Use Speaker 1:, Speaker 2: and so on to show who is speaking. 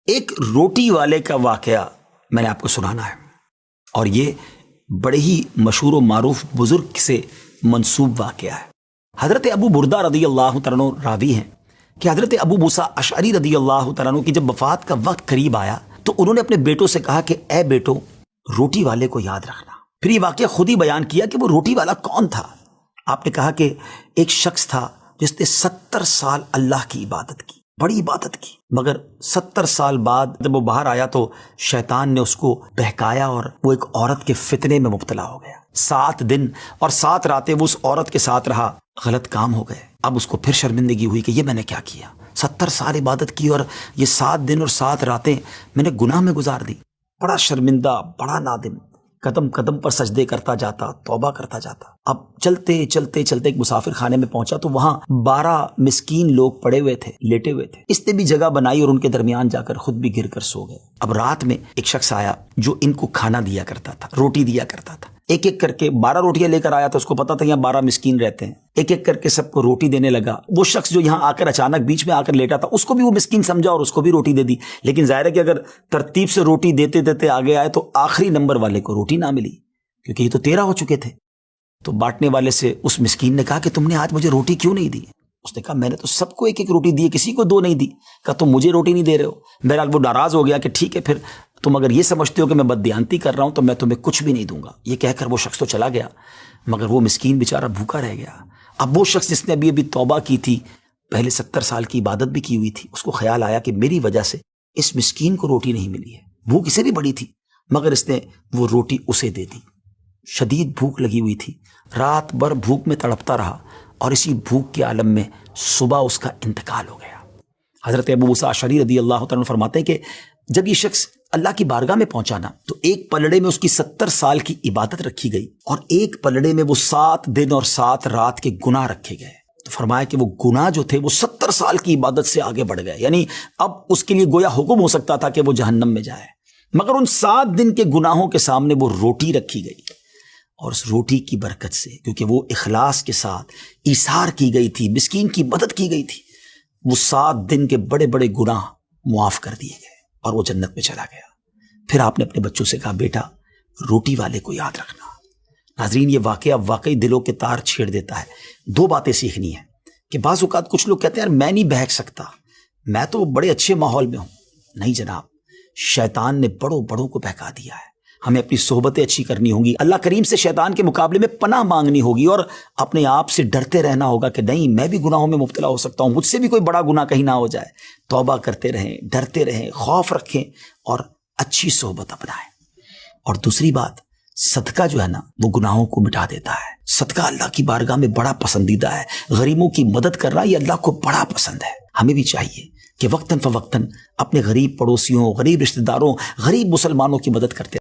Speaker 1: ایک روٹی والے کا واقعہ میں نے آپ کو سنانا ہے، اور یہ بڑے ہی مشہور و معروف بزرگ سے منسوب واقعہ ہے۔ حضرت ابو بردہ رضی اللہ تعالیٰ عنہ راوی ہیں کہ حضرت ابو موسیٰ اشعری رضی اللہ تعالیٰ عنہ کی جب وفات کا وقت قریب آیا تو انہوں نے اپنے بیٹوں سے کہا کہ اے بیٹو، روٹی والے کو یاد رکھنا۔ پھر یہ واقعہ خود ہی بیان کیا کہ وہ روٹی والا کون تھا۔ آپ نے کہا کہ ایک شخص تھا جس نے 70 سال اللہ کی عبادت کی، بڑی عبادت کی، مگر 70 سال بعد جب وہ باہر آیا تو شیطان نے اس کو بہکایا اور وہ ایک عورت کے فتنے میں مبتلا ہو گیا۔ 7 دن اور 7 راتیں وہ اس عورت کے ساتھ رہا، غلط کام ہو گئے۔ اب اس کو پھر شرمندگی ہوئی کہ یہ میں نے کیا کیا، 70 سال عبادت کی اور یہ 7 دن اور 7 راتیں میں نے گناہ میں گزار دی۔ بڑا شرمندہ، بڑا نادم، قدم قدم پر سجدے کرتا جاتا، توبہ کرتا جاتا۔ اب چلتے چلتے چلتے ایک مسافر خانے میں پہنچا تو وہاں 12 مسکین لوگ پڑے ہوئے تھے، لیٹے ہوئے تھے۔ اس نے بھی جگہ بنائی اور ان کے درمیان جا کر خود بھی گر کر سو گئے۔ اب رات میں ایک شخص آیا جو ان کو کھانا دیا کرتا تھا، روٹی دیا کرتا تھا۔ ایک ایک کر کے 12 روٹیاں لے کر آیا تو اس کو پتا تھا یہاں 12 مسکین رہتے ہیں۔ ایک ایک کر کے سب کو روٹی دینے لگا۔ وہ شخص جو یہاں آ کر اچانک بیچ میں آ کر لیٹا تھا اس کو بھی وہ مسکین سمجھا اور اس کو بھی روٹی دے دی۔ لیکن ظاہر ہے کہ اگر ترتیب سے روٹی دیتے دیتے آگے آئے تو آخری نمبر والے کو روٹی نہ ملی، کیونکہ یہ تو 13 ہو چکے تھے۔ تو بانٹنے والے سے اس مسکین نے کہا کہ تم نے آج مجھے روٹی کیوں نہیں دی؟ اس نے کہا میں نے تو سب کو ایک ایک روٹی دی، کسی کو 2 نہیں دی۔ کہا تم مجھے روٹی نہیں دے رہے ہو۔ بہرحال وہ ناراض ہو گیا کہ ٹھیک ہے، پھر تم اگر یہ سمجھتے ہو کہ میں بددیانتی کر رہا ہوں تو میں تمہیں کچھ بھی نہیں دوں گا۔ یہ کہہ کر وہ شخص تو چلا گیا، مگر وہ مسکین بیچارہ بھوکا رہ گیا۔ اب وہ شخص جس نے ابھی توبہ کی تھی، پہلے 70 سال کی عبادت بھی کی ہوئی تھی، اس کو خیال آیا کہ میری وجہ سے اس مسکین کو روٹی نہیں ملی ہے۔ بھوک اسے بھی بڑی تھی مگر اس نے وہ روٹی اسے دے دی۔ شدید بھوک لگی ہوئی تھی، رات بھر بھوک میں تڑپتا رہا اور اسی بھوک کے عالم میں صبح اس کا انتقال ہو گیا۔ حضرت ابو موسیٰ اشعری رضی اللہ تعالیٰ عنہ فرماتے ہیں کہ جب یہ شخص اللہ کی بارگاہ میں پہنچا نا تو ایک پلڑے میں اس کی 70 سال کی عبادت رکھی گئی اور ایک پلڑے میں وہ 7 دن اور 7 رات کے گناہ رکھے گئے۔ تو فرمایا کہ وہ گناہ جو تھے وہ 70 سال کی عبادت سے آگے بڑھ گئے، یعنی اب اس کے لیے گویا حکم ہو سکتا تھا کہ وہ جہنم میں جائے، مگر ان 7 دن کے گناہوں کے سامنے وہ روٹی رکھی گئی، اور اس روٹی کی برکت سے، کیونکہ وہ اخلاص کے ساتھ ایثار کی گئی تھی، مسکین کی مدد کی گئی تھی، وہ 7 دن کے بڑے بڑے گناہ معاف کر دیے گئے اور وہ جنت میں چلا گیا۔ پھر آپ نے اپنے بچوں سے کہا بیٹا روٹی والے کو یاد رکھنا۔ ناظرین، یہ واقعہ واقعی دلوں کے تار چھیڑ دیتا ہے۔ 2 باتیں سیکھنی ہیں کہ بعض اوقات کچھ لوگ کہتے ہیں یار میں نہیں بہک سکتا، میں تو بڑے اچھے ماحول میں ہوں۔ نہیں جناب، شیطان نے بڑوں بڑوں کو بہکا دیا ہے۔ ہمیں اپنی صحبتیں اچھی کرنی ہوں گی، اللہ کریم سے شیطان کے مقابلے میں پناہ مانگنی ہوگی اور اپنے آپ سے ڈرتے رہنا ہوگا کہ نہیں میں بھی گناہوں میں مبتلا ہو سکتا ہوں، مجھ سے بھی کوئی بڑا گناہ کہیں نہ ہو جائے۔ توبہ کرتے رہیں، ڈرتے رہیں، خوف رکھیں اور اچھی صحبت اپنائیں۔ اور دوسری بات، صدقہ جو ہے نا وہ گناہوں کو مٹا دیتا ہے۔ صدقہ اللہ کی بارگاہ میں بڑا پسندیدہ ہے۔ غریبوں کی مدد کرنا یہ اللہ کو بڑا پسند ہے۔ ہمیں بھی چاہیے کہ وقتاً فوقتاً اپنے غریب پڑوسیوں، غریب رشتہ داروں، غریب مسلمانوں کی مدد کرتے